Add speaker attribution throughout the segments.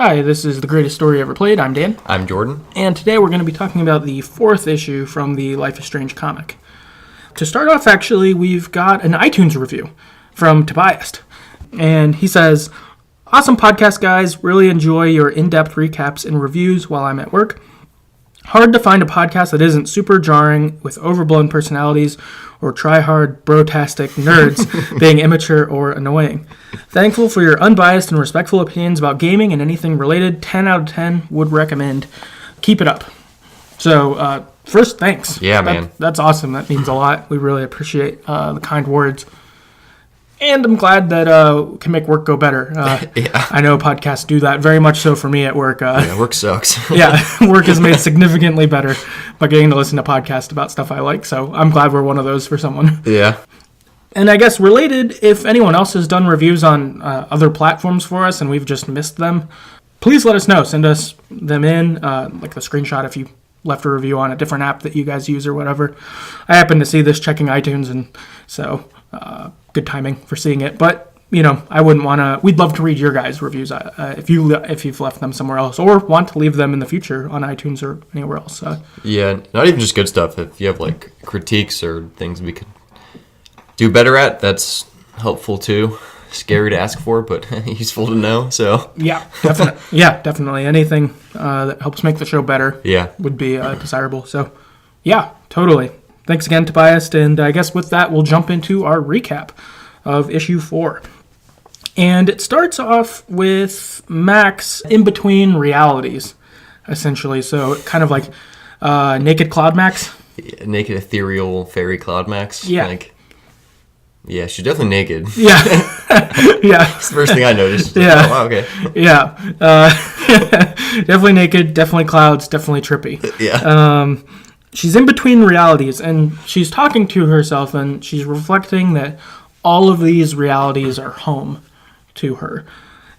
Speaker 1: Hi, this is The Greatest Story Ever Played. I'm Dan.
Speaker 2: I'm Jordan.
Speaker 1: And today we're going to be talking about the 4th issue from the Life is Strange comic. To start off, actually, we've got an iTunes review from Tobias. And he says, "Awesome podcast, guys. Really enjoy your in-depth recaps and reviews while I'm at work. Hard to find a podcast that isn't super jarring with overblown personalities or try-hard, bro-tastic nerds being immature or annoying. Thankful for your unbiased and respectful opinions about gaming and anything related. 10 out of 10 would recommend. Keep it up." So, first, thanks.
Speaker 2: Yeah, man.
Speaker 1: That's awesome. That means a lot. We really appreciate the kind words. And I'm glad that we can make work go better.
Speaker 2: Yeah.
Speaker 1: I know podcasts do that very much so for me at work.
Speaker 2: Work sucks.
Speaker 1: Yeah, work is made significantly better by getting to listen to podcasts about stuff I like. So I'm glad we're one of those for someone.
Speaker 2: Yeah.
Speaker 1: And I guess related, if anyone else has done reviews on other platforms for us and we've just missed them, please let us know. Send us them in, like the screenshot if you left a review on a different app that you guys use or whatever. I happened to see this checking iTunes, and so good timing for seeing it. But, I wouldn't want to... We'd love to read your guys' reviews if you've left them somewhere else or want to leave them in the future on iTunes or anywhere else.
Speaker 2: Yeah, not even just good stuff. If you have, critiques or things we could do better at, that's helpful, too. Scary to ask for, but useful to know, so...
Speaker 1: Yeah, definitely. Definitely. Anything that helps make the show better would be desirable. So, yeah, totally. Thanks again, Tobias, and I guess with that, we'll jump into our recap of issue 4. And it starts off with Max in between realities, essentially. So kind of like Naked Cloud Max.
Speaker 2: Yeah, naked ethereal fairy Cloud Max.
Speaker 1: Yeah.
Speaker 2: Yeah, she's definitely naked.
Speaker 1: Yeah. Yeah.
Speaker 2: That's the first thing I noticed.
Speaker 1: Yeah.
Speaker 2: Oh, wow, okay.
Speaker 1: Yeah. Definitely naked, definitely clouds, definitely trippy.
Speaker 2: Yeah.
Speaker 1: She's in between realities, and she's talking to herself, and she's reflecting that all of these realities are home to her.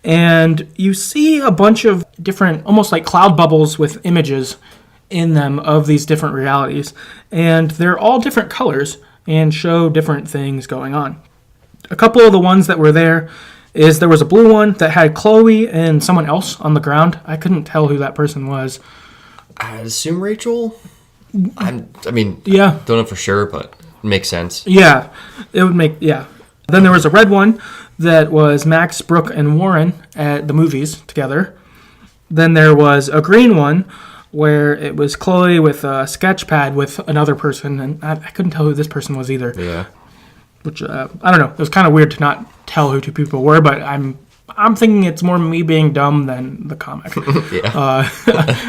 Speaker 1: And you see a bunch of different, almost like cloud bubbles with images in them of these different realities. And they're all different colors and show different things going on. A couple of the ones that were there was a blue one that had Chloe and someone else on the ground. I couldn't tell who that person was.
Speaker 2: I'd assume Rachel?
Speaker 1: Yeah.
Speaker 2: Don't know for sure, but it makes sense.
Speaker 1: Yeah, it would make, yeah. Then there was a red one that was Max, Brooke, and Warren at the movies together. Then there was a green one where it was Chloe with a sketch pad with another person, and I couldn't tell who this person was either.
Speaker 2: Yeah.
Speaker 1: Which, I don't know, it was kind of weird to not tell who two people were, but I'm thinking it's more me being dumb than the comic.
Speaker 2: Yeah.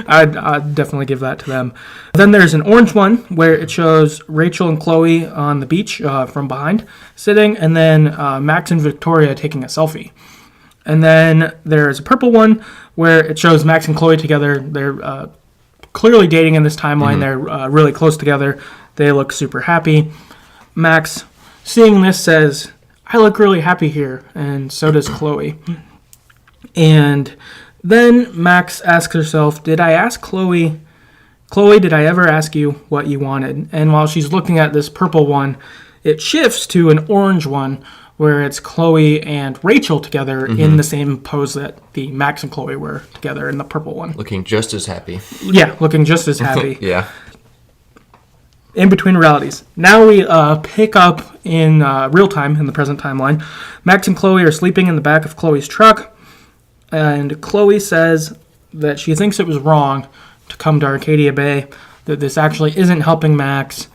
Speaker 1: I'd definitely give that to them. Then there's an orange one where it shows Rachel and Chloe on the beach from behind sitting, and then Max and Victoria taking a selfie. And then there's a purple one where it shows Max and Chloe together. They're clearly dating in this timeline. Mm-hmm. They're really close together. They look super happy. Max, seeing this, says, "I look really happy here," and so does Chloe. And then Max asks herself, did I ask Chloe, did I ever ask you what you wanted? And while she's looking at this purple one, it shifts to an orange one where it's Chloe and Rachel together in the same pose that the Max and Chloe were together in the purple one.
Speaker 2: Looking just as happy.
Speaker 1: Yeah, looking just as happy.
Speaker 2: Yeah.
Speaker 1: In between realities. Now we pick up in real time, in the present timeline. Max and Chloe are sleeping in the back of Chloe's truck, and Chloe says that she thinks it was wrong to come to Arcadia Bay, that this actually isn't helping Max,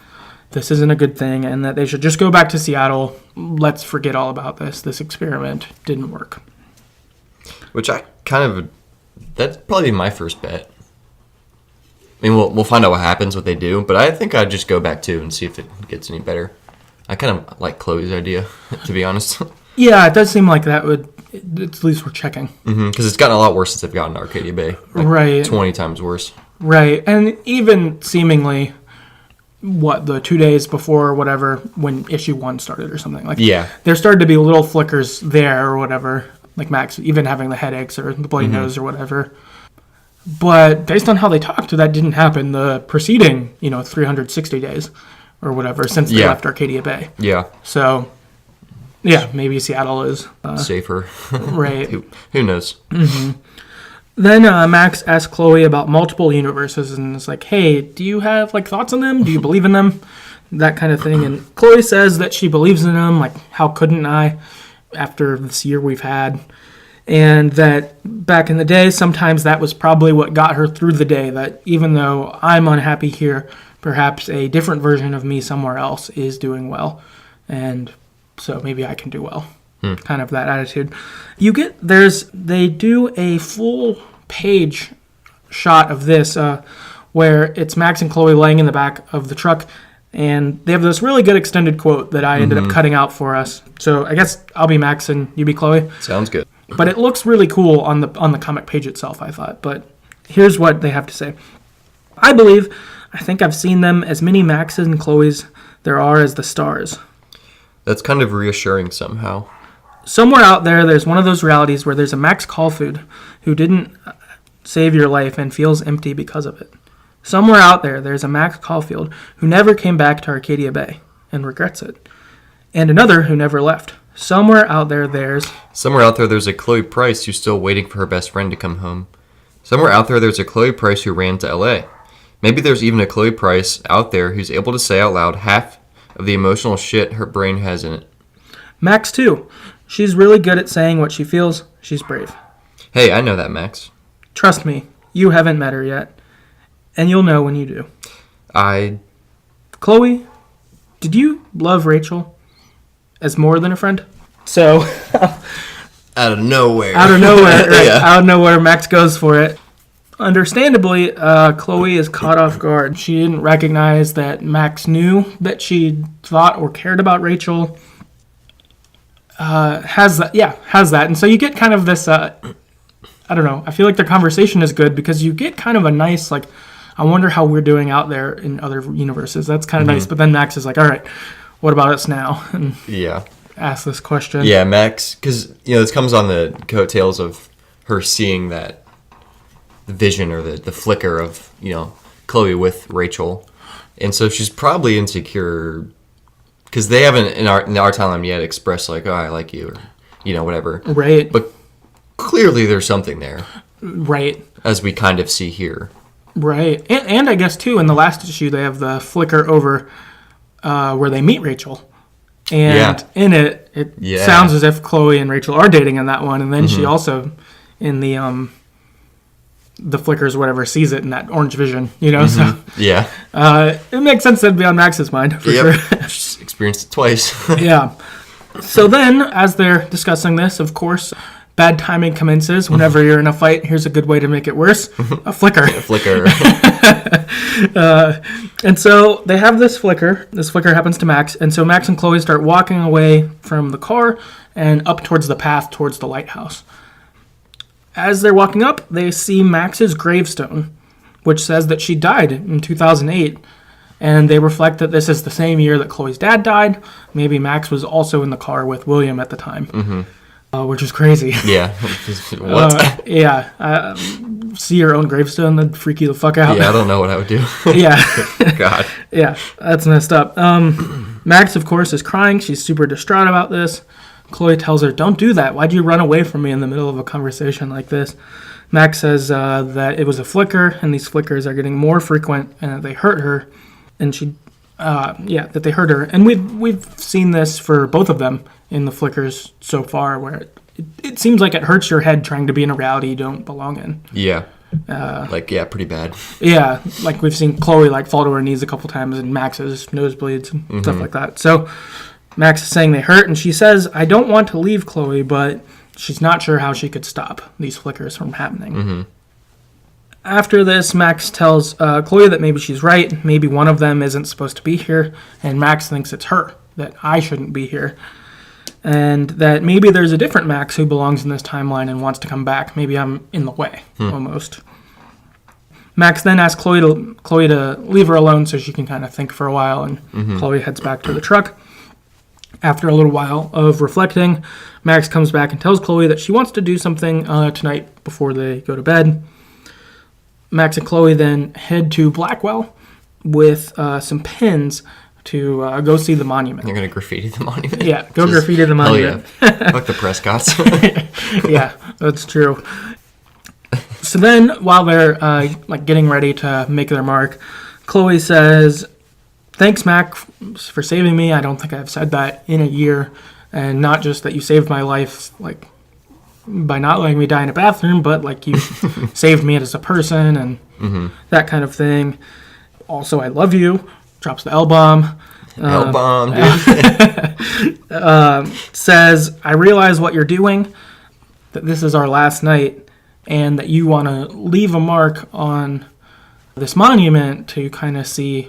Speaker 1: this isn't a good thing, and that they should just go back to Seattle. Let's forget all about this. This experiment didn't work.
Speaker 2: Which that'd probably be my first bet. I mean, we'll find out what happens, what they do, but I think I'd just go back too and see if it gets any better. I kind of like Chloe's idea, to be honest.
Speaker 1: Yeah, it does seem like that would, at least we're checking.
Speaker 2: Because it's gotten a lot worse since they've gotten to Arcadia Bay.
Speaker 1: Right.
Speaker 2: 20 times worse.
Speaker 1: Right, and even seemingly, the 2 days before or whatever, when issue 1 started or something. There started to be little flickers there or whatever, like Max even having the headaches or the bloody nose or whatever. But based on how they talked, that didn't happen the preceding, 360 days or whatever since they left Arcadia Bay.
Speaker 2: Yeah.
Speaker 1: So, yeah, maybe Seattle is...
Speaker 2: safer.
Speaker 1: Right.
Speaker 2: Who knows?
Speaker 1: Mm-hmm. Then Max asks Chloe about multiple universes and is like, hey, do you have like thoughts on them? Do you believe in them? That kind of thing. And Chloe says that she believes in them. Like, how couldn't I after this year we've had? And that back in the day, sometimes that was probably what got her through the day. That even though I'm unhappy here, perhaps a different version of me somewhere else is doing well. And so maybe I can do well. Kind of that attitude. They do a full page shot of this where it's Max and Chloe laying in the back of the truck, and they have this really good extended quote that I ended up cutting out for us. So I guess I'll be Max and you be Chloe.
Speaker 2: Sounds good.
Speaker 1: But it looks really cool on the comic page itself, I thought. But here's what they have to say. I think I've seen them as many Maxes and Chloes there are as the stars.
Speaker 2: That's kind of reassuring somehow.
Speaker 1: Somewhere out there, there's one of those realities where there's a Max Caulfield who didn't save your life and feels empty because of it. Somewhere out there, there's a Max Caulfield who never came back to Arcadia Bay and regrets it. And another who never left. Somewhere out there, there's
Speaker 2: a Chloe Price who's still waiting for her best friend to come home. Somewhere out there, there's a Chloe Price who ran to L.A. Maybe there's even a Chloe Price out there who's able to say out loud half of the emotional shit her brain has in it.
Speaker 1: Max, too. She's really good at saying what she feels. She's brave.
Speaker 2: Hey, I know that, Max.
Speaker 1: Trust me, you haven't met her yet. And you'll know when you do. Chloe, did you love Rachel as more than a friend? So...
Speaker 2: Out of nowhere.
Speaker 1: Right?
Speaker 2: Yeah.
Speaker 1: Out of nowhere, Max goes for it. Understandably, Chloe is caught off guard. She didn't recognize that Max knew that she thought or cared about Rachel. Has that. And so you get kind of this, I don't know, I feel like their conversation is good because you get kind of a nice, like, I wonder how we're doing out there in other universes. That's kind of nice. But then Max is like, all right, what about us now? And ask this question.
Speaker 2: Yeah, Max, because, this comes on the coattails of her seeing that vision or the flicker of, Chloe with Rachel. And so she's probably insecure because they haven't in our timeline yet expressed like, oh, I like you or, whatever.
Speaker 1: Right.
Speaker 2: But clearly there's something there.
Speaker 1: Right.
Speaker 2: As we kind of see here.
Speaker 1: Right. And I guess, too, in the last issue, they have the flicker over where they meet Rachel. And in it sounds as if Chloe and Rachel are dating in that one. And then she also, in the flickers, whatever, sees it in that orange vision, So it makes sense that'd be on Max's mind, for sure.
Speaker 2: She's experienced it twice.
Speaker 1: Yeah. So then, as they're discussing this, of course... Bad timing commences. Whenever you're in a fight, here's a good way to make it worse. A flicker. And so they have this flicker. This flicker happens to Max. And so Max and Chloe start walking away from the car and up towards the path towards the lighthouse. As they're walking up, they see Max's gravestone, which says that she died in 2008. And they reflect that this is the same year that Chloe's dad died. Maybe Max was also in the car with William at the time. Which is crazy.
Speaker 2: Yeah. What?
Speaker 1: See your own gravestone, that'd freak you the fuck out.
Speaker 2: Yeah, I don't know what I would do.
Speaker 1: Yeah.
Speaker 2: God.
Speaker 1: Yeah, that's messed up. Max, of course, is crying. She's super distraught about this. Chloe tells her, don't do that. Why'd you run away from me in the middle of a conversation like this? Max says that it was a flicker, and these flickers are getting more frequent, and that they hurt her. And that they hurt her. And we've seen this for both of them in the flickers so far, where it seems like it hurts your head trying to be in a reality you don't belong in.
Speaker 2: Yeah. Pretty bad.
Speaker 1: Yeah, like we've seen Chloe fall to her knees a couple times, and Max's nosebleeds and stuff like that. So Max is saying they hurt, and she says, I don't want to leave Chloe, but she's not sure how she could stop these flickers from happening. After this, Max tells Chloe that maybe she's right, maybe one of them isn't supposed to be here, and Max thinks it's her, that I shouldn't be here. And that maybe there's a different Max who belongs in this timeline and wants to come back. Maybe I'm in the way, almost. Max then asks Chloe to leave her alone so she can kind of think for a while, and Chloe heads back to the truck. After a little while of reflecting, Max comes back and tells Chloe that she wants to do something tonight before they go to bed. Max and Chloe then head to Blackwell with some pins to go see the monument.
Speaker 2: You're going to graffiti the monument?
Speaker 1: Yeah, graffiti the monument.
Speaker 2: Hell yeah. Fuck the Prescotts.
Speaker 1: Yeah, that's true. So then, while they're like getting ready to make their mark, Chloe says, "Thanks, Mac, for saving me. I don't think I've said that in a year, and not just that you saved my life, like by not letting me die in a bathroom, but like you saved me as a person and that kind of thing. Also, I love you." Drops the L-bomb.
Speaker 2: L-bomb, dude.
Speaker 1: Says, "I realize what you're doing, that this is our last night, and that you want to leave a mark on this monument to kind of see,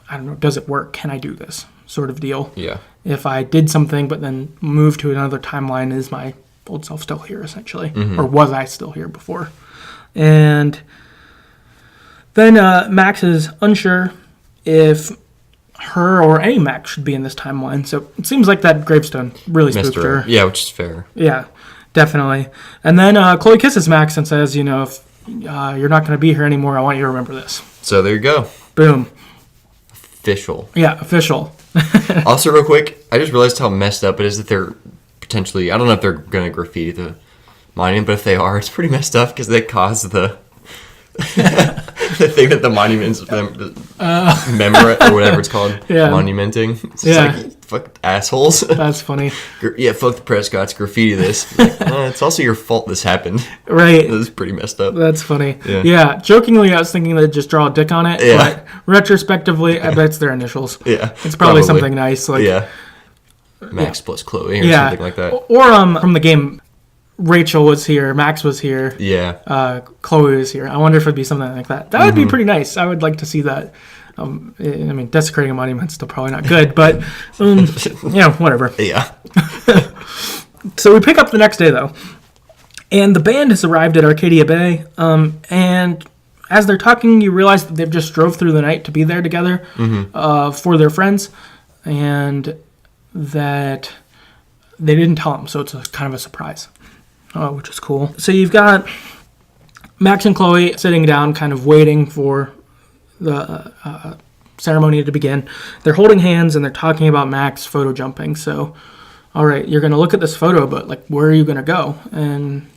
Speaker 1: I don't know, does it work? Can I do this sort of deal?
Speaker 2: Yeah.
Speaker 1: If I did something but then moved to another timeline, is my old self still here, essentially? Or was I still here before?" And then Max is unsure if her or any Max should be in this timeline. So it seems like that gravestone really spooked her.
Speaker 2: Yeah, which is fair.
Speaker 1: Yeah, definitely. And then Chloe kisses Max and says, if you're not going to be here anymore, I want you to remember this.
Speaker 2: So there you go.
Speaker 1: Boom.
Speaker 2: Official.
Speaker 1: Yeah, official.
Speaker 2: Also, real quick, I just realized how messed up it is that they're potentially, I don't know if they're going to graffiti the monument, but if they are, it's pretty messed up because they caused the the thing that the monument's commemorate or whatever it's called, monumenting. It's just like, fuck assholes.
Speaker 1: That's funny.
Speaker 2: Yeah, fuck the Prescotts, graffiti this. Like, it's also your fault this happened.
Speaker 1: Right.
Speaker 2: It was pretty messed up.
Speaker 1: That's funny.
Speaker 2: Yeah.
Speaker 1: Jokingly, I was thinking they'd just draw a dick on it, but retrospectively, I bet it's their initials.
Speaker 2: Yeah.
Speaker 1: It's probably something nice. Like,
Speaker 2: Max plus Chloe or something like that.
Speaker 1: Or from the game, Rachel was here, Max was here, Chloe was here. I wonder if it'd be something like that. That would be pretty nice. I would like to see that. I mean, desecrating a monument's still probably not good, but whatever.
Speaker 2: Yeah.
Speaker 1: So we pick up the next day though, and the band has arrived at Arcadia Bay. And as they're talking, you realize that they've just drove through the night to be there together for their friends, and that they didn't tell them, so it's kind of a surprise. Which is cool. So you've got Max and Chloe sitting down, kind of waiting for the ceremony to begin. They're holding hands and they're talking about Max photo jumping. So, all right, you're going to look at this photo, but like, where are you going to go? And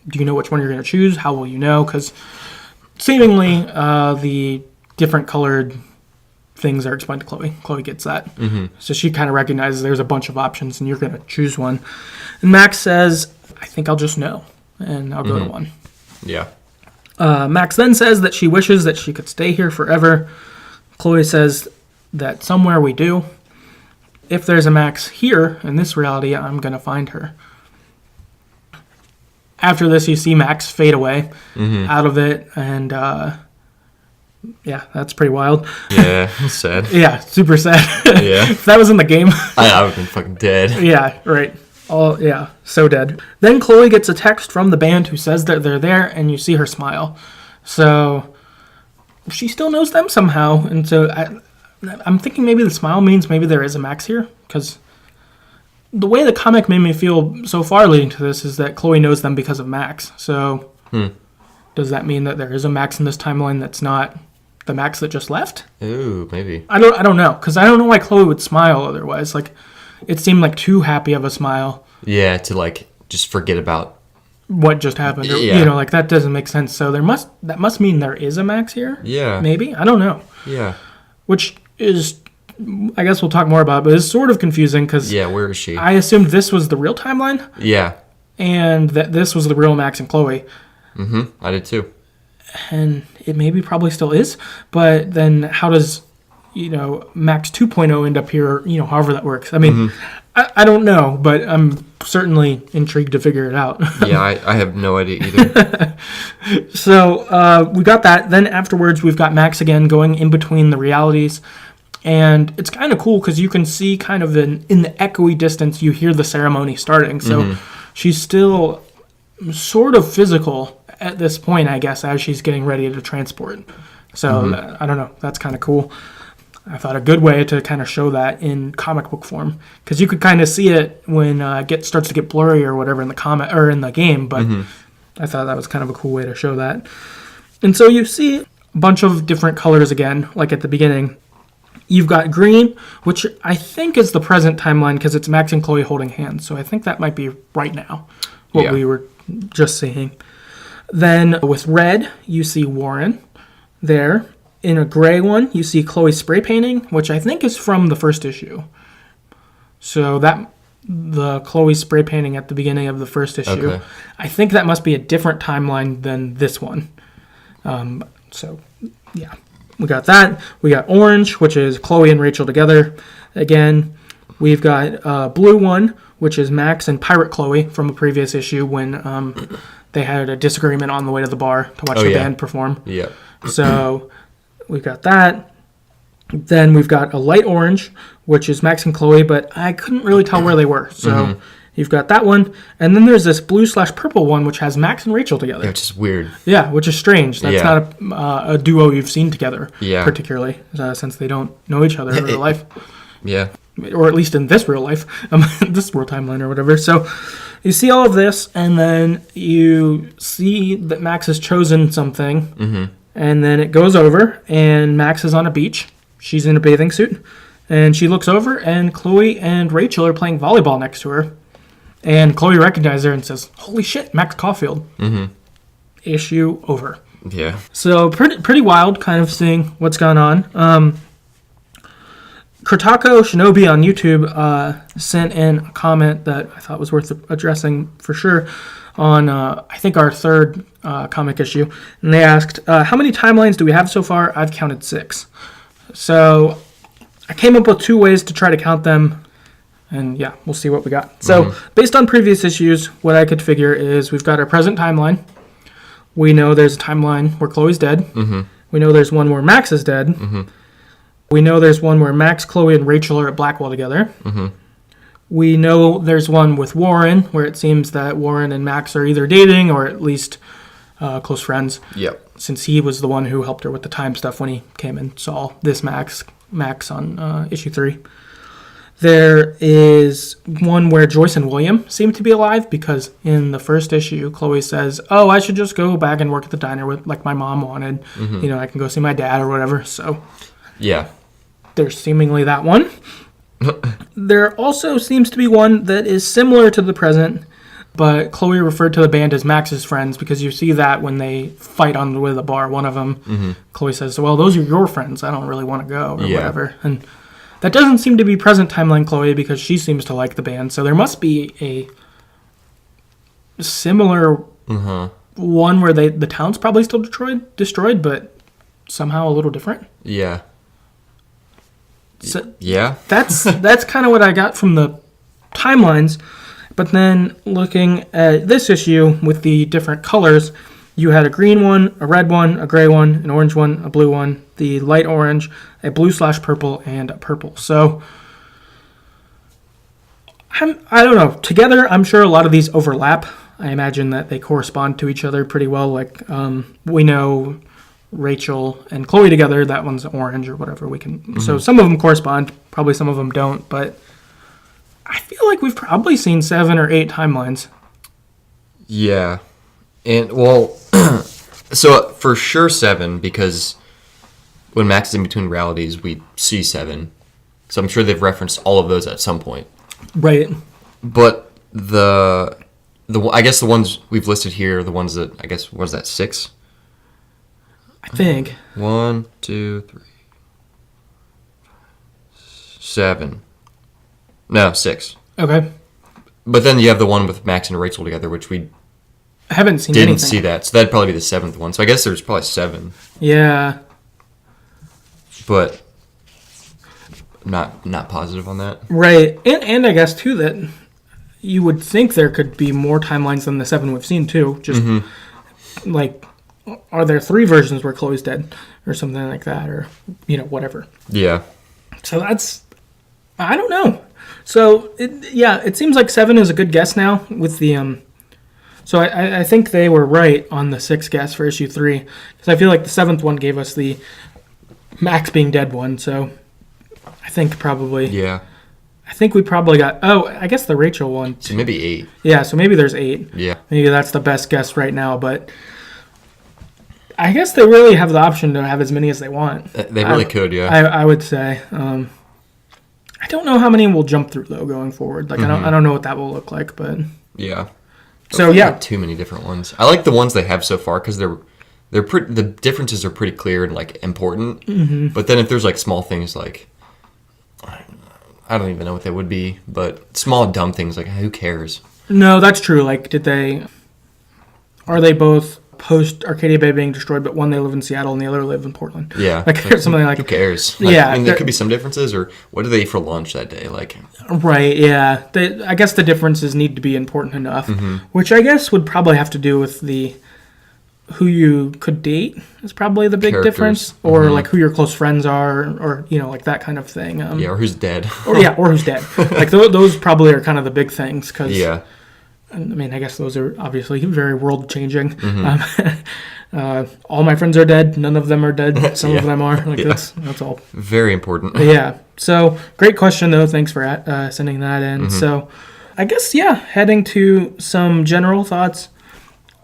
Speaker 1: do you know which one you're going to choose? How will you know? Because seemingly the different colored things are explained to Chloe. Chloe gets that. So she kind of recognizes there's a bunch of options and you're going to choose one. And Max says, "I think I'll just know, and I'll go to one."
Speaker 2: Yeah.
Speaker 1: Max then says that she wishes that she could stay here forever. Chloe says that somewhere we do. If there's a Max here in this reality, I'm going to find her. After this, you see Max fade away out of it, and that's pretty wild.
Speaker 2: Yeah, it's sad.
Speaker 1: Yeah, super sad.
Speaker 2: Yeah.
Speaker 1: If that was in the game,
Speaker 2: I would have been fucking dead.
Speaker 1: Yeah, right. So dead. Then Chloe gets a text from the band who says that they're there, and you see her smile. So she still knows them somehow, and so I'm thinking maybe the smile means maybe there is a Max here, because the way the comic made me feel so far leading to this is that Chloe knows them because of Max. So does that mean that there is a Max in this timeline that's not the Max that just left?
Speaker 2: Ooh, maybe.
Speaker 1: I don't know, because I don't know why Chloe would smile otherwise. Like, it seemed like too happy of a smile.
Speaker 2: Yeah, to like just forget about
Speaker 1: what just happened. Or, like that doesn't make sense. So that must mean there is a Max here?
Speaker 2: Yeah.
Speaker 1: Maybe? I don't know.
Speaker 2: Yeah.
Speaker 1: Which is, I guess we'll talk more about it, but it's sort of confusing because
Speaker 2: where is she?
Speaker 1: I assumed this was the real timeline.
Speaker 2: Yeah.
Speaker 1: And that this was the real Max and Chloe.
Speaker 2: I did too.
Speaker 1: And it maybe probably still is, but then how does Max 2.0 end up here, however that works. I mean, I don't know, but I'm certainly intrigued to figure it out.
Speaker 2: Yeah, I have no idea either.
Speaker 1: So we got that. Then afterwards, we've got Max again going in between the realities. And it's kind of cool because you can see kind of in the echoey distance, you hear the ceremony starting. So she's still sort of physical at this point, I guess, as she's getting ready to transport. So I don't know. That's kind of cool. I thought a good way to kind of show that in comic book form, because you could kind of see it when it starts to get blurry or whatever in the comic or in the game. But I thought that was kind of a cool way to show that. And so you see a bunch of different colors again, like at the beginning. You've got green, which I think is the present timeline because it's Max and Chloe holding hands. So I think that might be right now, what we were just seeing. Then with red, you see Warren there. In a gray one, you see Chloe spray painting, which I think is from the first issue. So the Chloe spray painting at the beginning of the first issue,
Speaker 2: Okay.
Speaker 1: I think that must be a different timeline than this one. So, yeah, we got that. We got orange, which is Chloe and Rachel together. Again, we've got blue one, which is Max and Pirate Chloe from a previous issue when they had a disagreement on the way to the bar to watch the band perform.
Speaker 2: Yeah.
Speaker 1: So we've got that. Then we've got a light orange, which is Max and Chloe, but I couldn't really tell where they were. So you've got that one. And then there's this blue/purple one, which has Max and Rachel together.
Speaker 2: Which is weird.
Speaker 1: Yeah, which is strange. That's not a duo you've seen together, particularly, since they don't know each other in real life.
Speaker 2: Yeah.
Speaker 1: Or at least in this real life, this world timeline or whatever. So you see all of this, and then you see that Max has chosen something, and then it goes over, and Max is on a beach. She's in a bathing suit, and she looks over, and Chloe and Rachel are playing volleyball next to her. And Chloe recognizes her and says, "Holy shit, Max Caulfield." Issue over.
Speaker 2: Yeah.
Speaker 1: So pretty wild, kind of seeing what's gone on. Kurtako Shinobi on YouTube sent in a comment that I thought was worth addressing for sure on, I think, our third comic issue. And they asked, how many timelines do we have so far? I've counted 6. So I came up with 2 ways to try to count them. And yeah, we'll see what we got. So based on previous issues, what I could figure is we've got our present timeline. We know there's a timeline where Chloe's dead. We know there's one where Max is dead. We know there's one where Max, Chloe, and Rachel are at Blackwell together. We know there's one with Warren, where it seems that Warren and Max are either dating or at least close friends.
Speaker 2: Yep.
Speaker 1: Since he was the one who helped her with the time stuff when he came and saw this Max on issue 3. There is one where Joyce and William seem to be alive because in the first issue, Chloe says, "Oh, I should just go back and work at the diner with like my mom wanted. You know, I can go see my dad or whatever." So
Speaker 2: yeah.
Speaker 1: There's seemingly that one. There also seems to be one that is similar to the present, but Chloe referred to the band as Max's friends because you see that when they fight on the way to the bar. One of them, Chloe says, "Well, those are your friends. I don't really want to go," or whatever. And that doesn't seem to be present timeline Chloe because she seems to like the band. So there must be a similar one where the town's probably still destroyed, but somehow a little different.
Speaker 2: Yeah.
Speaker 1: So
Speaker 2: yeah.
Speaker 1: That's kind of what I got from the timelines. But then looking at this issue with the different colors, you had a green one, a red one, a gray one, an orange one, a blue one, the light orange, a blue/purple, and a purple. So I don't know. Together, I'm sure a lot of these overlap. I imagine that they correspond to each other pretty well. Like we know Rachel and Chloe together, that one's orange or whatever. We can. So some of them correspond. Probably some of them don't. But I feel like we've probably seen 7 or 8 timelines.
Speaker 2: Yeah. And, well, so for sure 7, because when Max is in between realities, we see 7. So I'm sure they've referenced all of those at some point.
Speaker 1: Right.
Speaker 2: But I guess the ones we've listed here are the ones that, I guess, what is that, 6?
Speaker 1: I think.
Speaker 2: 1, 2, 3, 7. No, 6.
Speaker 1: Okay.
Speaker 2: But then you have the one with Max and Rachel together, which we
Speaker 1: I haven't seen
Speaker 2: didn't
Speaker 1: anything.
Speaker 2: see that. So that'd probably be the 7th one. So I guess there's probably 7.
Speaker 1: Yeah.
Speaker 2: But not positive on that.
Speaker 1: Right. And I guess, too, that you would think there could be more timelines than the 7 we've seen, too. Just, like, are there 3 versions where Chloe's dead or something like that or, whatever.
Speaker 2: Yeah.
Speaker 1: So that's, I don't know. So, it seems like 7 is a good guess now with the, so I think they were right on the 6th guess for issue 3 because I feel like the 7th one gave us the Max being dead one, so I think probably.
Speaker 2: Yeah.
Speaker 1: I think we probably got, I guess the Rachel one.
Speaker 2: So maybe 8.
Speaker 1: Yeah, so maybe there's 8.
Speaker 2: Yeah.
Speaker 1: Maybe that's the best guess right now, but I guess they really have the option to have as many as they want.
Speaker 2: They really could, yeah.
Speaker 1: I would say. I don't know how many we'll jump through, though, going forward. Like, I don't know what that will look like, but
Speaker 2: yeah.
Speaker 1: So yeah,
Speaker 2: Not too many different ones. I like the ones they have so far because the differences are pretty clear and like important. Mm-hmm. But then if there's like small things like I don't even know what they would be, but small dumb things like who cares?
Speaker 1: No, that's true. Like, are they both post Arcadia Bay being destroyed, but one they live in Seattle and the other live in Portland?
Speaker 2: Yeah,
Speaker 1: like something like
Speaker 2: who cares? Like,
Speaker 1: yeah,
Speaker 2: I mean, there could be some differences, or what do they eat for lunch that day? Like,
Speaker 1: right? Yeah, I guess the differences need to be important enough, which I guess would probably have to do with who you could date is probably the big difference, or like who your close friends are, or like that kind of thing.
Speaker 2: Yeah, or who's dead.
Speaker 1: or who's dead. Like those probably are kind of the big things. Cause,
Speaker 2: yeah.
Speaker 1: I mean, I guess those are obviously very world changing. All my friends are dead. None of them are dead. Some of them are. Like that's all.
Speaker 2: Very important.
Speaker 1: Yeah. So great question though. Thanks for sending that in. So I guess heading to some general thoughts.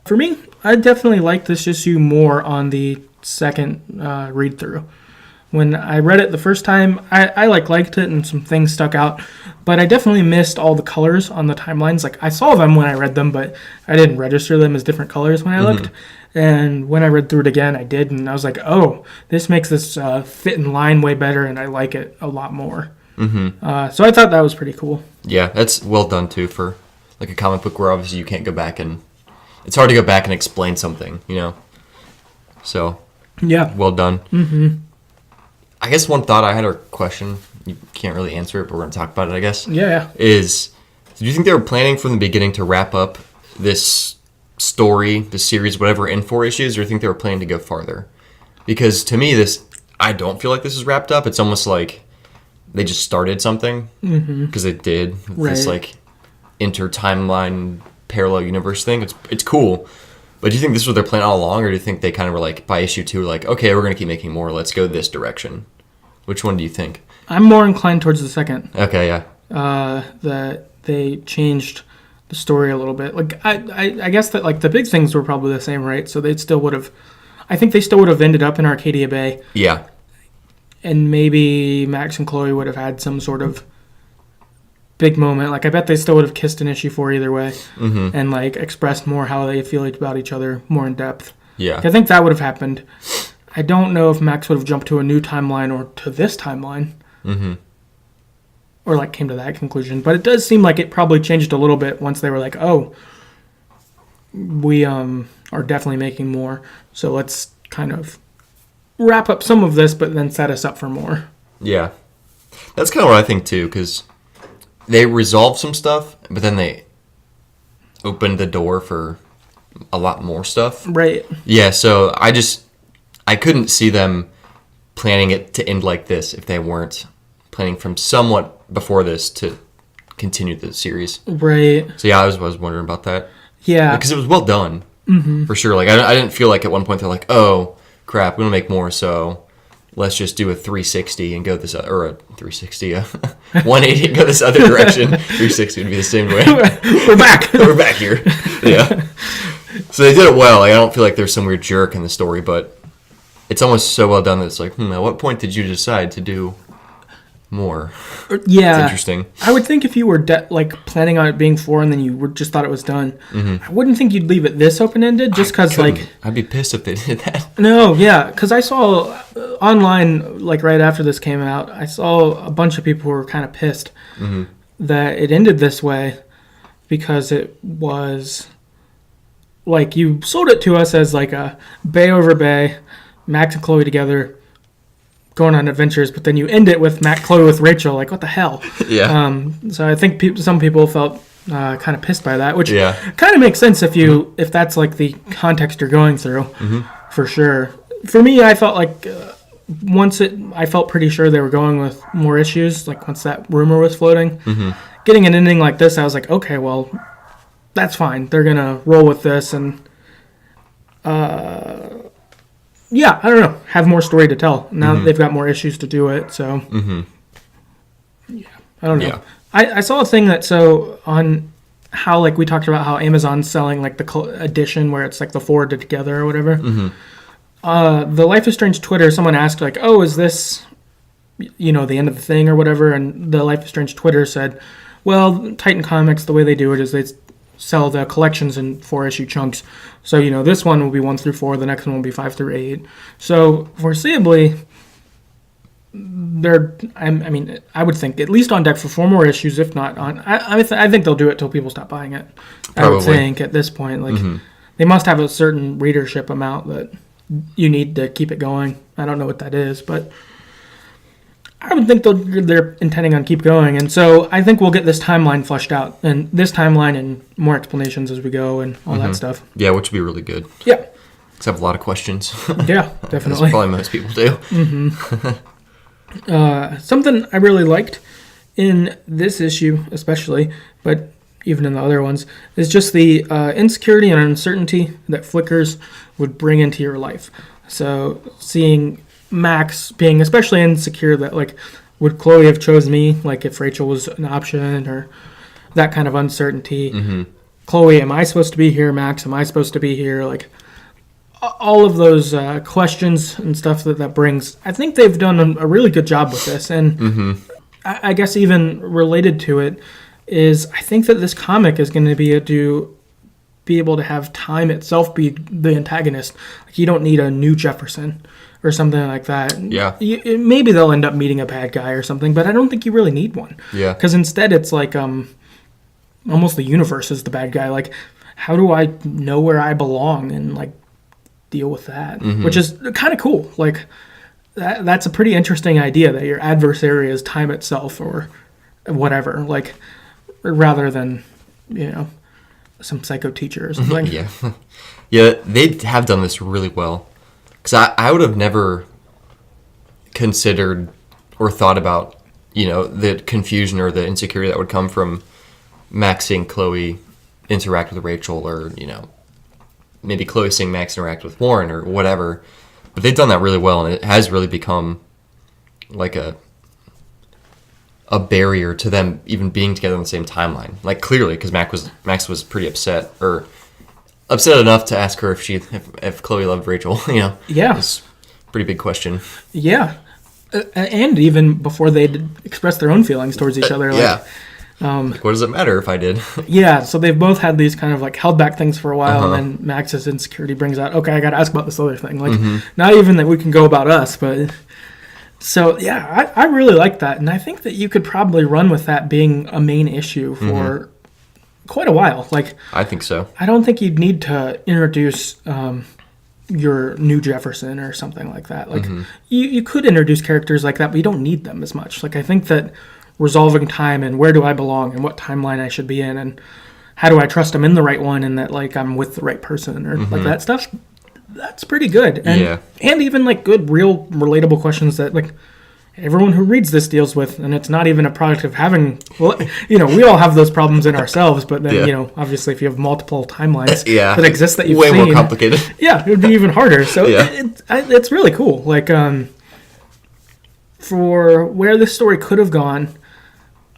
Speaker 1: For me, I definitely like this issue more on the second read through. When I read it the first time, I liked it and some things stuck out, but I definitely missed all the colors on the timelines. Like I saw them when I read them, but I didn't register them as different colors when I looked. And when I read through it again, I did, and I was like, oh, this makes this fit in line way better, and I like it a lot more. So I thought that was pretty cool.
Speaker 2: Yeah, that's well done too for like a comic book where obviously you can't go back and it's hard to go back and explain something, So
Speaker 1: yeah,
Speaker 2: well done. I guess one thought I had, or question, you can't really answer it, but we're going to talk about it, I guess.
Speaker 1: Yeah.
Speaker 2: Is, do you think they were planning from the beginning to wrap up this story, this series, whatever, in 4 issues, or do you think they were planning to go farther? Because to me, I don't feel like this is wrapped up. It's almost like they just started something, because it did. This, like, inter-timeline, parallel universe thing. It's cool. But do you think this was their plan all along, or do you think they kind of were like, by issue 2, like, okay, we're going to keep making more, let's go this direction? Which one do you think?
Speaker 1: I'm more inclined towards the second.
Speaker 2: Okay, yeah.
Speaker 1: That they changed the story a little bit. Like, I guess that, like, the big things were probably the same, right? So I think they still would have ended up in Arcadia Bay.
Speaker 2: Yeah.
Speaker 1: And maybe Max and Chloe would have had some sort of big moment. Like, I bet they still would have kissed in issue 4 either way, and like expressed more how they feel about each other more in depth.
Speaker 2: Yeah,
Speaker 1: I think that would have happened. I don't know if Max would have jumped to a new timeline or to this timeline, or like came to that conclusion. But it does seem like it probably changed a little bit once they were like, "Oh, we are definitely making more. So let's kind of wrap up some of this, but then set us up for more."
Speaker 2: Yeah, that's kind of what I think too, because they resolved some stuff, but then they opened the door for a lot more stuff.
Speaker 1: Right.
Speaker 2: Yeah, so I couldn't see them planning it to end like this if they weren't planning from somewhat before this to continue the series.
Speaker 1: Right.
Speaker 2: So yeah, I was wondering about that.
Speaker 1: Yeah.
Speaker 2: Because it was well done, for sure. Like I didn't feel like at one point they're like, oh, crap, we want to make more, so let's just do a 360 and go this, or a 360, 180 and go this other direction. 360 would be the same way.
Speaker 1: We're back.
Speaker 2: We're back here. Yeah. So they did it well. Like, I don't feel like there's some weird jerk in the story, but it's almost so well done that it's like, at what point did you decide to do more?
Speaker 1: Yeah.
Speaker 2: It's interesting.
Speaker 1: I would think if you were planning on it being 4 and then you just thought it was done, I wouldn't think you'd leave it this open-ended just because, like...
Speaker 2: I'd be pissed if they did that.
Speaker 1: No, yeah, because I saw online, like right after this came out, I saw a bunch of people who were kind of pissed that it ended this way because it was... Like, you sold it to us as like a Bay over Bay, Max and Chloe together, going on adventures, but then you end it with Chloe with Rachel. Like, what the hell?
Speaker 2: Yeah.
Speaker 1: So I think some people felt kind of pissed by that, which kind of makes sense if that's like the context you're going through, for sure. For me, I felt like I felt pretty sure they were going with more issues. Like once that rumor was floating, getting an ending like this, I was like, okay, well, that's fine. They're gonna roll with this and. Yeah, I don't know. Have more story to tell. Now that they've got more issues to do it, so... Yeah, I don't know. Yeah. I saw a thing on how, like, we talked about how Amazon's selling, like, the edition where it's, like, the 4 together or whatever. The Life is Strange Twitter, someone asked, like, oh, is this, the end of the thing or whatever? And the Life is Strange Twitter said, well, Titan Comics, the way they do it is they sell the collections in 4-issue chunks. So, this one will be 1 through 4, the next one will be 5 through 8. So, foreseeably, I would think at least on deck for 4 more issues, if not on. I think they'll do it till people stop buying it. Probably. I would think at this point, they must have a certain readership amount that you need to keep it going. I don't know what that is, but I would think they're intending on keep going, and so I think we'll get this timeline fleshed out, and this timeline and more explanations as we go and all that stuff.
Speaker 2: Yeah, which would be really good.
Speaker 1: Yeah.
Speaker 2: Because I have a lot of questions.
Speaker 1: Yeah, definitely.
Speaker 2: As probably most people do.
Speaker 1: Something I really liked in this issue especially, but even in the other ones, is just the insecurity and uncertainty that flickers would bring into your life. So seeing Max being especially insecure that, would Chloe have chosen me, if Rachel was an option, or that kind of uncertainty. Chloe, am I supposed to be here? Max, am I supposed to be here? All of those questions and stuff that brings. I think they've done a really good job with this, and I guess even related to it is I think that this comic is going to be able to have time itself be the antagonist. You don't need a new Jefferson or something like that.
Speaker 2: Yeah.
Speaker 1: Maybe they'll end up meeting a bad guy or something, but I don't think you really need one.
Speaker 2: Yeah.
Speaker 1: Because instead it's almost the universe is the bad guy. How do I know where I belong and deal with that? Which is kind of cool. That's a pretty interesting idea that your adversary is time itself or whatever. Rather than, some psycho teacher or something.
Speaker 2: Yeah. Yeah, they have done this really well. Because I would have never considered or thought about, the confusion or the insecurity that would come from Max seeing Chloe interact with Rachel, or, maybe Chloe seeing Max interact with Warren or whatever. But they've done that really well, and it has really become a barrier to them even being together on the same timeline. Clearly, because Max was pretty upset, or upset enough to ask her if Chloe loved Rachel.
Speaker 1: Yeah,
Speaker 2: it's a pretty big question.
Speaker 1: Yeah, and even before they expressed their own feelings towards each other.
Speaker 2: Yeah. What does it matter if I did?
Speaker 1: Yeah, so they've both had these kind of held back things for a while, and then Max's insecurity brings out, okay, I got to ask about this other thing. Not even that we can go about us, but. So, yeah, I really like that, and I think that you could probably run with that being a main issue for quite a while.
Speaker 2: I think so.
Speaker 1: I don't think you'd need to introduce your new Jefferson or something like that. You could introduce characters like that, but you don't need them as much. I think that resolving time and where do I belong and what timeline I should be in and how do I trust I'm in the right one and that I'm with the right person or that stuff. That's pretty good. And even good, real, relatable questions that everyone who reads this deals with, and it's not even a product of having. Well, we all have those problems in ourselves, but then obviously, if you have multiple timelines that exist that you've
Speaker 2: way
Speaker 1: seen,
Speaker 2: more complicated.
Speaker 1: Yeah, it would be even harder. So it's really cool. For where this story could have gone,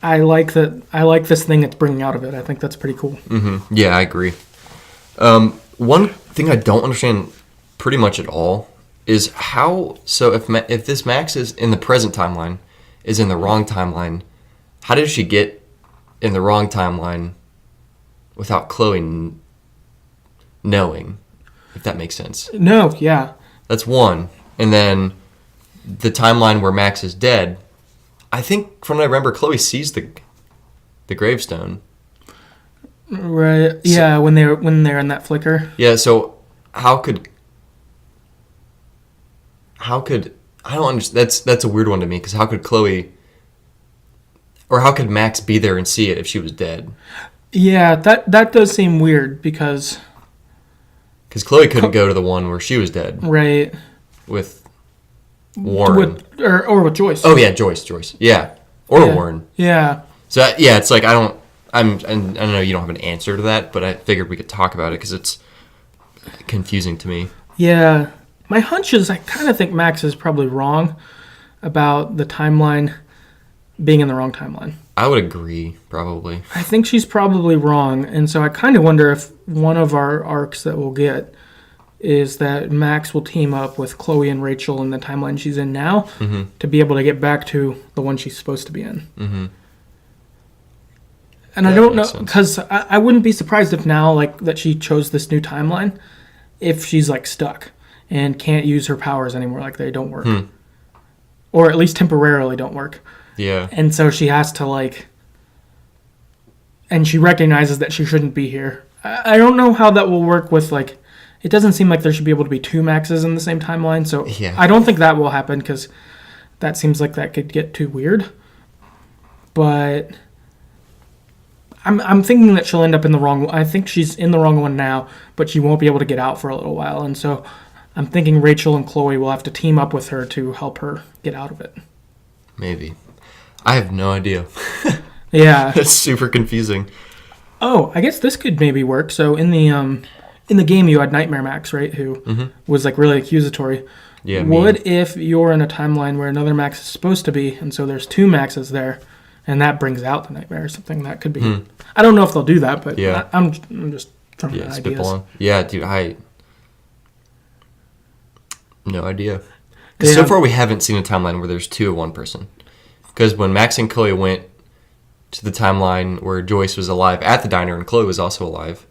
Speaker 1: I like that. I like this thing it's bringing out of it. I think that's pretty cool.
Speaker 2: Yeah, I agree. One thing I don't understand pretty much at all is how. So if this Max is in the present timeline, is in the wrong timeline, how did she get in the wrong timeline without Chloe knowing? If that makes sense.
Speaker 1: No, yeah.
Speaker 2: That's one, and then the timeline where Max is dead. I think from what I remember, Chloe sees the gravestone.
Speaker 1: Right. Yeah. When they're in that flicker.
Speaker 2: Yeah. So how could I don't understand? That's a weird one to me because how could Chloe or how could Max be there and see it if she was dead?
Speaker 1: Yeah, that does seem weird because
Speaker 2: Chloe couldn't go to the one where she was dead.
Speaker 1: Right.
Speaker 2: With Warren.
Speaker 1: Or with Joyce.
Speaker 2: Oh yeah, Joyce. Yeah. Or Warren.
Speaker 1: Yeah.
Speaker 2: So it's I know you don't have an answer to that, but I figured we could talk about it because it's confusing to me.
Speaker 1: Yeah. My hunch is I kind of think Max is probably wrong about the timeline being in the wrong timeline.
Speaker 2: I would agree, probably.
Speaker 1: I think she's probably wrong, and so I kind of wonder if one of our arcs that we'll get is that Max will team up with Chloe and Rachel in the timeline she's in now to be able to get back to the one she's supposed to be in. And
Speaker 2: That
Speaker 1: I don't know,
Speaker 2: makes sense.
Speaker 1: because I wouldn't be surprised if now, like, that she chose this new timeline, if she's, like, stuck and can't use her powers anymore, like, they don't work. Or at least temporarily don't work.
Speaker 2: Yeah.
Speaker 1: And so she has to, like, and she recognizes that she shouldn't be here. I don't know how that will work with, like, it doesn't seem like there should be able to be two Maxes in the same timeline, so
Speaker 2: Yeah.
Speaker 1: I don't think that will happen, because that seems like that could get too weird. But I'm thinking that she'll end up in the wrong one. I think she's in the wrong one now, but she won't be able to get out for a little while, and so I'm thinking Rachel and Chloe will have to team up with her to help her get out of it.
Speaker 2: Maybe. I have no idea.
Speaker 1: Yeah.
Speaker 2: It's super confusing.
Speaker 1: Oh, I guess this could maybe work. So in the game you had Nightmare Max, right? Who was like really accusatory.
Speaker 2: Yeah.
Speaker 1: What if you're in a timeline where another Max is supposed to be, and so there's two Maxes there, and that brings out the nightmare or something? That could be. I don't know if they'll do that, but
Speaker 2: Yeah.
Speaker 1: I'm just throwing
Speaker 2: Yeah,
Speaker 1: out ideas.
Speaker 2: spitballing. Yeah, dude, no idea. 'Cause
Speaker 1: Yeah.
Speaker 2: so far we haven't seen a timeline where there's two of one person. Because when Max and Chloe went to the timeline where Joyce was alive at the diner and Chloe was also alive,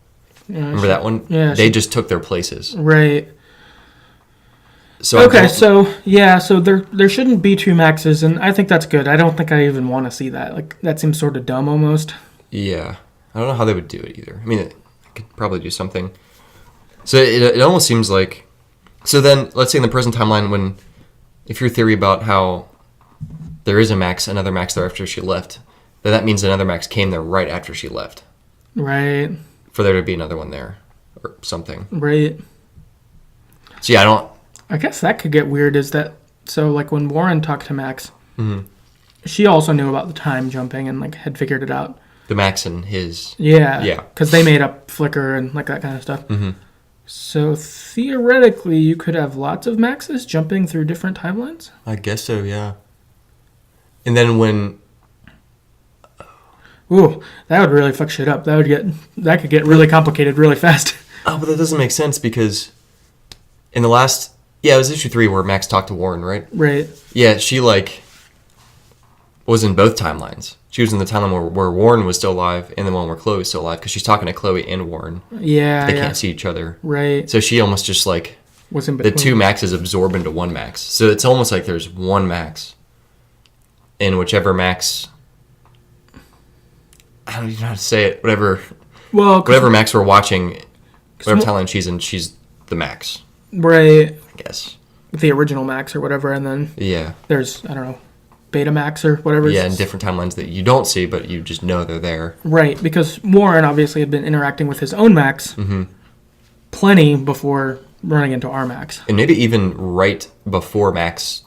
Speaker 1: Yeah,
Speaker 2: remember that one?
Speaker 1: Yeah,
Speaker 2: They just took their places.
Speaker 1: right.
Speaker 2: So
Speaker 1: Okay, so there shouldn't be two Maxes, and I think that's good. I don't think I even want to see that. Like, that seems sort of dumb almost.
Speaker 2: yeah, I don't know how they would do it either. I mean, I could probably do something. So it almost seems like, so then let's say in the present timeline, if your theory about how there is another Max there after she left, then that means another Max came there right after she left.
Speaker 1: Right.
Speaker 2: For there to be another one there or something.
Speaker 1: Right.
Speaker 2: So yeah,
Speaker 1: I guess that could get weird. Is that so? Like when Warren talked to Max,
Speaker 2: Mhm.
Speaker 1: she also knew about the time jumping and like had figured it out.
Speaker 2: the Max and his.
Speaker 1: Yeah.
Speaker 2: Yeah.
Speaker 1: Because they made up Flickr and like that kind of stuff.
Speaker 2: Mhm.
Speaker 1: So theoretically, you could have lots of Maxes jumping through different timelines.
Speaker 2: I guess so, yeah. And then when.
Speaker 1: Ooh, that would really fuck shit up. That could get really complicated really fast.
Speaker 2: Oh, but that doesn't make sense because in the last. Yeah, it was issue 3 where Max talked to Warren, right?
Speaker 1: Right.
Speaker 2: Yeah, she was in both timelines. She was in the timeline where Warren was still alive and the one where Chloe was still alive because she's talking to Chloe and Warren.
Speaker 1: Yeah.
Speaker 2: They can't see each other.
Speaker 1: Right.
Speaker 2: So she almost just
Speaker 1: Was in
Speaker 2: the
Speaker 1: between.
Speaker 2: two Maxes absorb into one Max. So it's almost like there's one Max. And whichever Max, I don't even know how to say it. Whatever Max we're watching, whatever timeline she's in, she's the Max.
Speaker 1: Right.
Speaker 2: I guess.
Speaker 1: The original Max or whatever, and then
Speaker 2: Yeah.
Speaker 1: there's, I don't know, Beta Max or whatever.
Speaker 2: Yeah, in different timelines that you don't see, but you just know they're there.
Speaker 1: Right, because Warren obviously had been interacting with his own Max plenty before running into our Max.
Speaker 2: And maybe even right before Max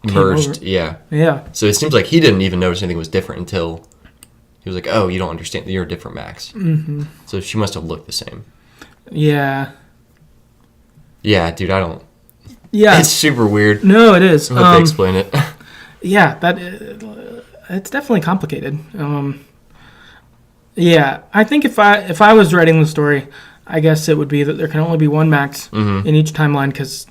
Speaker 2: merged.
Speaker 1: over.
Speaker 2: Yeah.
Speaker 1: Yeah.
Speaker 2: So it seems like he didn't even notice anything was different until he was like, oh, you don't understand. You're a different Max. Mm-hmm. So she must have looked the same.
Speaker 1: Yeah.
Speaker 2: Yeah, dude, I don't.
Speaker 1: Yeah.
Speaker 2: It's super weird.
Speaker 1: No, it is.
Speaker 2: I hope they explain it.
Speaker 1: Yeah, it's definitely complicated. Yeah, I think if I was writing the story, I guess it would be that there can only be one Max in each timeline because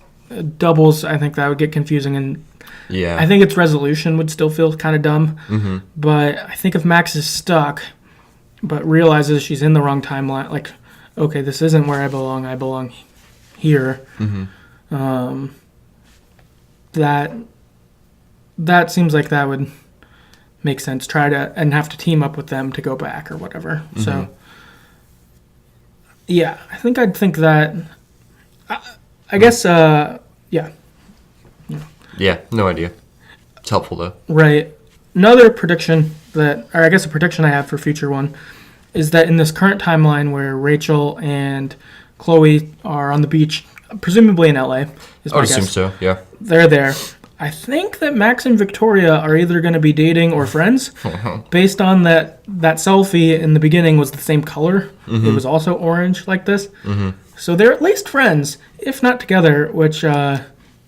Speaker 1: doubles, I think that would get confusing, and
Speaker 2: Yeah.
Speaker 1: I think its resolution would still feel kind of dumb. But I think if Max is stuck, but realizes she's in the wrong timeline, like, okay, this isn't where I belong here. That seems like that would make sense. And have to team up with them to go back or whatever. So, yeah, I think I'd think that. I guess, yeah.
Speaker 2: Yeah, no idea. It's helpful, though.
Speaker 1: Right. Another prediction or I guess a prediction I have for future one, is that in this current timeline where Rachel and Chloe are on the beach, presumably in LA, is
Speaker 2: I
Speaker 1: my
Speaker 2: would
Speaker 1: guess.
Speaker 2: assume so, yeah.
Speaker 1: They're there. I think that Max and Victoria are either going to be dating or friends, based on that selfie in the beginning was the same color. It was also orange like this. So they're at least friends, if not together, which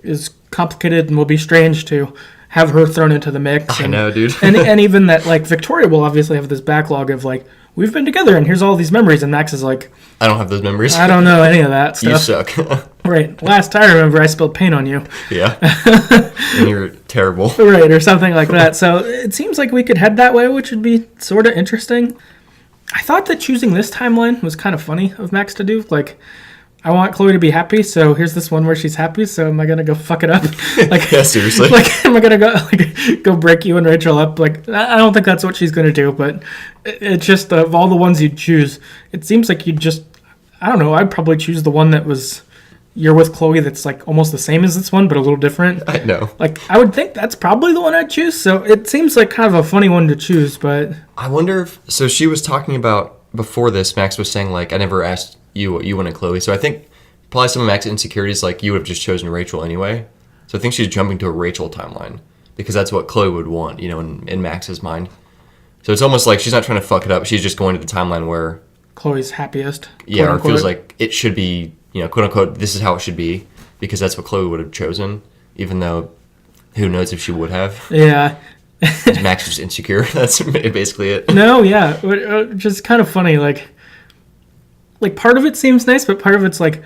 Speaker 1: is complicated and will be strange to have her thrown into the mix.
Speaker 2: I know, dude.
Speaker 1: and even that, like, Victoria will obviously have this backlog of, like, we've been together and here's all these memories, and Max is like,
Speaker 2: I don't have those memories.
Speaker 1: I don't know any of that stuff.
Speaker 2: You suck.
Speaker 1: Right. Last I remember, I spilled paint on you.
Speaker 2: Yeah. And you're terrible.
Speaker 1: Right, or something like that. So it seems like we could head that way, which would be sort of interesting. I thought that choosing this timeline was kind of funny of Max to do. Like, I want Chloe to be happy, so here's this one where she's happy. So am I gonna go fuck it up? Like,
Speaker 2: Yeah, seriously.
Speaker 1: Like, am I gonna go break you and Rachel up? Like, I don't think that's what she's gonna do. But it's just of all the ones you'd choose, it seems like you'd just, I don't know. I'd probably choose the one that was you're with Chloe that's like almost the same as this one, but a little different.
Speaker 2: I know.
Speaker 1: Like, I would think that's probably the one I'd choose. So it seems like kind of a funny one to choose, but
Speaker 2: I wonder if... So she was talking about, before this, Max was saying, like, I never asked you what you wanted, Chloe. So I think probably some of Max's insecurities, like, you would have just chosen Rachel anyway. So I think she's jumping to a Rachel timeline because that's what Chloe would want, you know, in Max's mind. So it's almost like she's not trying to fuck it up. She's just going to the timeline where...
Speaker 1: Chloe's happiest.
Speaker 2: Yeah, or feels like it should be, you know, quote unquote, this is how it should be, because that's what Chloe would have chosen, even though who knows if she would have.
Speaker 1: Yeah.
Speaker 2: Max is insecure. That's basically it.
Speaker 1: No, yeah. Just kind of funny. Like part of it seems nice, but part of it's like,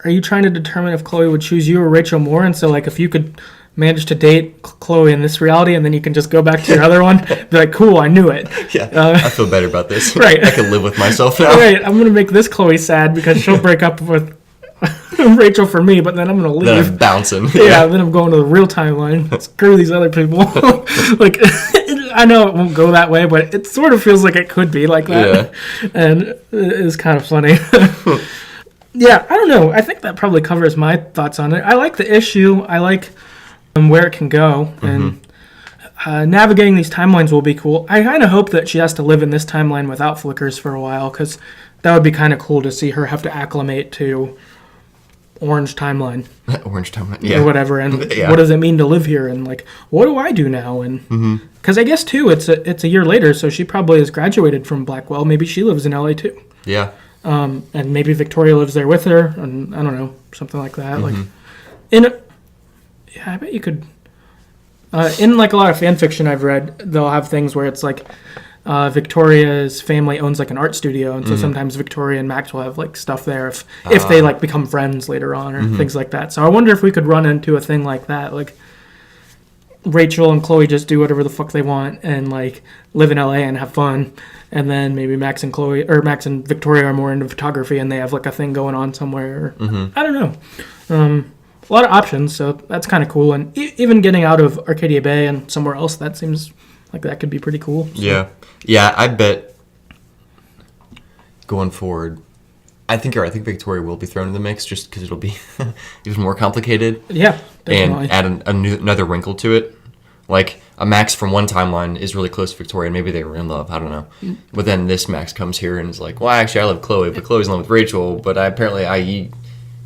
Speaker 1: are you trying to determine if Chloe would choose you or Rachel more? And so, like, if you could manage to date Chloe in this reality and then you can just go back to your other one, be like, cool, I knew it.
Speaker 2: Yeah, I feel better about this.
Speaker 1: Right.
Speaker 2: I can live with myself now.
Speaker 1: Right, I'm going to make this Chloe sad because she'll break up with Rachel for me, but then I'm going to leave.
Speaker 2: Then I'm bouncing.
Speaker 1: Yeah, then I'm going to the real timeline. Screw these other people. Like, I know it won't go that way, but it sort of feels like it could be like that. Yeah. And it is kind of funny. Yeah, I don't know. I think that probably covers my thoughts on it. I like the issue. I like where it can go. And navigating these timelines will be cool. I kind of hope that she has to live in this timeline without flickers for a while, because that would be kind of cool to see her have to acclimate to Orange timeline.
Speaker 2: Orange timeline, yeah.
Speaker 1: Or whatever, and
Speaker 2: yeah.
Speaker 1: What does it mean to live here, and like, what do I do now? And because I guess too, it's a year later, so she probably has graduated from Blackwell. Maybe she lives in LA too.
Speaker 2: Yeah.
Speaker 1: And maybe Victoria lives there with her, and I don't know, something like that. Like, I bet you could. In like a lot of fan fiction I've read, they'll have things where it's like Victoria's family owns like an art studio, and so sometimes Victoria and Max will have like stuff there if they like become friends later on or things like that. So I wonder if we could run into a thing like that, like Rachel and Chloe just do whatever the fuck they want and like live in LA and have fun, and then maybe Max and Victoria are more into photography and they have like a thing going on somewhere. I don't know. A lot of options, so that's kind of cool. And even getting out of Arcadia Bay and somewhere else, that seems like that could be pretty cool. So. Yeah, I bet going forward, I think you're right. I think Victoria will be thrown in the mix just because it'll be even more complicated. Yeah, definitely.
Speaker 2: And add another wrinkle to it. Like, a Max from one timeline is really close to Victoria, and maybe they were in love. I don't know. But then this Max comes here and is like, well, actually, I love Chloe, but Chloe's in love with Rachel, but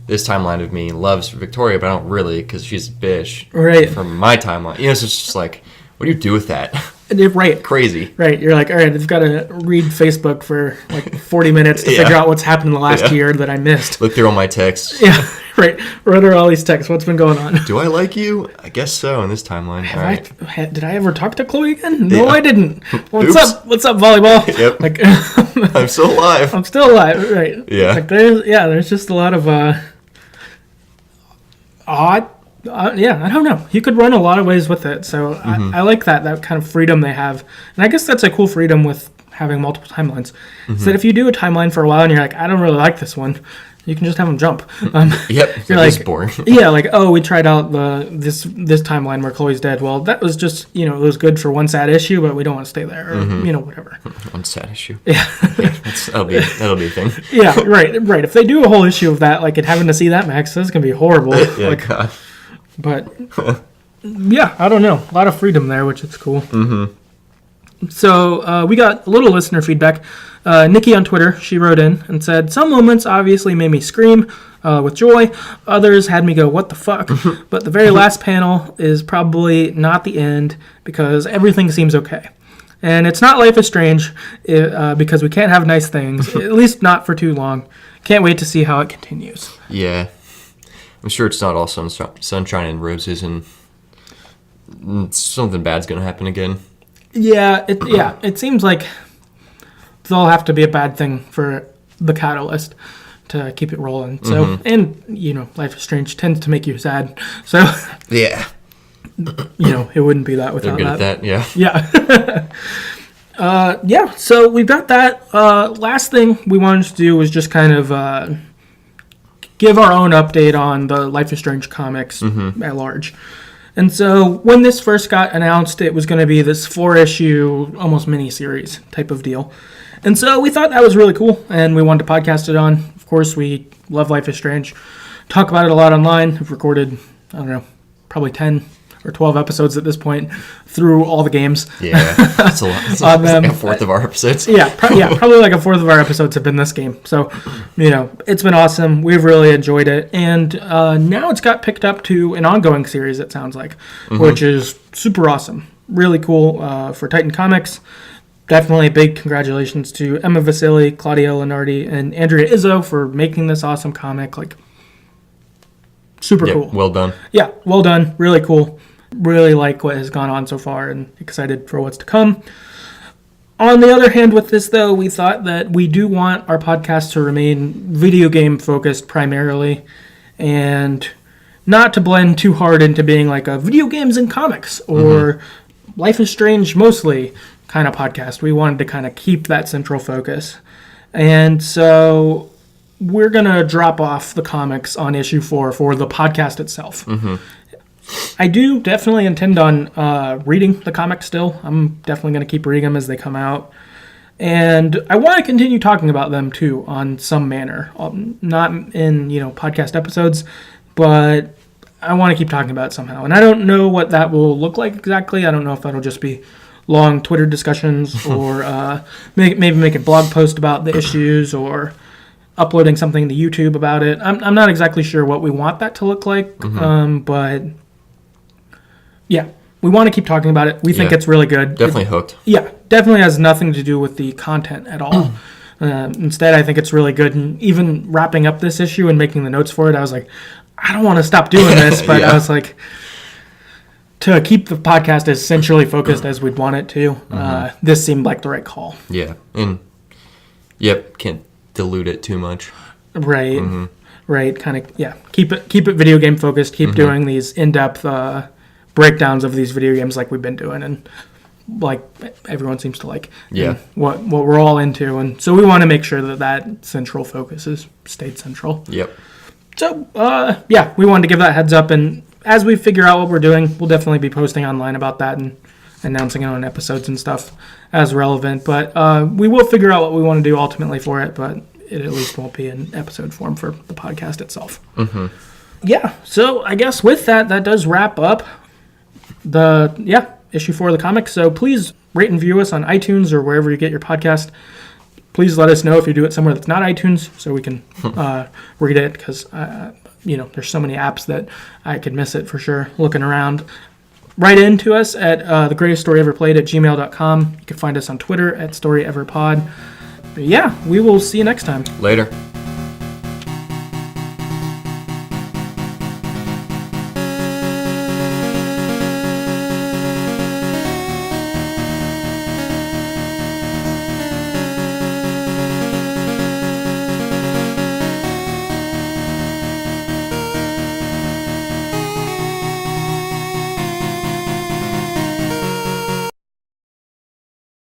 Speaker 2: this timeline of me loves Victoria, but I don't really because she's a bitch.
Speaker 1: Right.
Speaker 2: From my timeline. You know, so it's just like, what do you do with that?
Speaker 1: Right.
Speaker 2: Crazy.
Speaker 1: Right. You're like, all right, I've got to read Facebook for like 40 minutes to figure out what's happened in the last year that I missed.
Speaker 2: Look through all my texts.
Speaker 1: Yeah, right. Run through all these texts. What's been going on?
Speaker 2: Do I like you? I guess so in this timeline.
Speaker 1: Did I ever talk to Chloe again? No, I didn't. What's
Speaker 2: Oops.
Speaker 1: up? What's up, volleyball?
Speaker 2: Yep.
Speaker 1: Like,
Speaker 2: I'm still alive.
Speaker 1: I'm still alive. Right.
Speaker 2: Yeah.
Speaker 1: Like there's just a lot of odd. I don't know. You could run a lot of ways with it, so I like that kind of freedom they have, and I guess that's a cool freedom with having multiple timelines. So that if you do a timeline for a while and you're like, I don't really like this one, you can just have them jump.
Speaker 2: Yep,
Speaker 1: you're
Speaker 2: like,
Speaker 1: like,
Speaker 2: boring.
Speaker 1: Yeah, like, oh, we tried out this timeline where Chloe's dead. Well, that was just, it was good for one sad issue, but we don't want to stay there, or whatever.
Speaker 2: One sad issue.
Speaker 1: Yeah,
Speaker 2: that'll be a thing.
Speaker 1: Yeah, right. If they do a whole issue of that, like it having to see that, Max, that's gonna be horrible.
Speaker 2: Yeah,
Speaker 1: like,
Speaker 2: God.
Speaker 1: But yeah, I don't know. A lot of freedom there, which is cool. So we got a little listener feedback. Nikki on Twitter, she wrote in and said, some moments obviously made me scream with joy. Others had me go, what the fuck? But the very last panel is probably not the end because everything seems okay. And it's not Life is Strange because we can't have nice things, at least not for too long. Can't wait to see how it continues.
Speaker 2: Yeah. I'm sure it's not all sunshine and roses, and something bad's going to happen again. Yeah,
Speaker 1: it seems like there'll have to be a bad thing for the catalyst to keep it rolling. So, and Life is Strange tends to make you sad. So,
Speaker 2: yeah,
Speaker 1: it wouldn't be that without
Speaker 2: They're good
Speaker 1: that.
Speaker 2: at that. Yeah.
Speaker 1: Yeah. So we've got that. Last thing we wanted to do was just kind of give our own update on the Life is Strange comics at large. And so when this first got announced, it was going to be this 4-issue, almost mini-series type of deal. And so we thought that was really cool, and we wanted to podcast it on. Of course, we love Life is Strange. Talk about it a lot online. We've recorded, I don't know, probably 10 or 12 episodes at this point through all the games.
Speaker 2: Yeah, that's a lot. It's like a fourth of our episodes.
Speaker 1: Probably like a fourth of our episodes have been this game. So, it's been awesome. We've really enjoyed it. And now it's got picked up to an ongoing series, it sounds like, which is super awesome. Really cool for Titan Comics. Definitely big congratulations to Emma Vasili, Claudia Lenardi, and Andrea Izzo for making this awesome comic. Like, super cool.
Speaker 2: Well done.
Speaker 1: Yeah, well done. Really cool. Really like what has gone on so far and excited for what's to come. On the other hand, with this, though, we thought that we do want our podcast to remain video game focused primarily and not to blend too hard into being like a video games and comics or Life is Strange mostly kind of podcast. We wanted to kind of keep that central focus. And so we're going to drop off the comics on issue 4 for the podcast itself. I do definitely intend on reading the comics still. I'm definitely going to keep reading them as they come out. And I want to continue talking about them, too, on some manner. Not in, podcast episodes, but I want to keep talking about it somehow. And I don't know what that will look like exactly. I don't know if that'll just be long Twitter discussions or maybe make a blog post about the issues or uploading something to YouTube about it. I'm not exactly sure what we want that to look like, but yeah, we want to keep talking about it. We think it's really good.
Speaker 2: Definitely hooked.
Speaker 1: Yeah, definitely has nothing to do with the content at all. Instead, I think it's really good. And even wrapping up this issue and making the notes for it, I was like, I don't want to stop doing this, but I was like, to keep the podcast as centrally focused as we'd want it to, this seemed like the right call.
Speaker 2: Yeah, and can't dilute it too much.
Speaker 1: Right, right. Kind of, keep it video game focused. Keep doing these in-depth breakdowns of these video games like we've been doing, and like everyone seems to like.
Speaker 2: Yeah.
Speaker 1: What we're all into, and so we want to make sure that central focus is stayed central.
Speaker 2: Yep.
Speaker 1: So we wanted to give that heads up, and as we figure out what we're doing, we'll definitely be posting online about that and announcing it on episodes and stuff as relevant. But we will figure out what we want to do ultimately for it, but it at least won't be in episode form for the podcast itself. Yeah, so I guess with that does wrap up the issue 4 of the comic. So please rate and view us on iTunes or wherever you get your podcast. Please let us know if you do it somewhere that's not iTunes so we can read it, because there's so many apps that I could miss it for sure looking around. Write in to us at TheGreatestStoryEverPlayed at gmail.com. You can find us on Twitter at StoryEverPod. But yeah, we will see you next time.
Speaker 2: Later.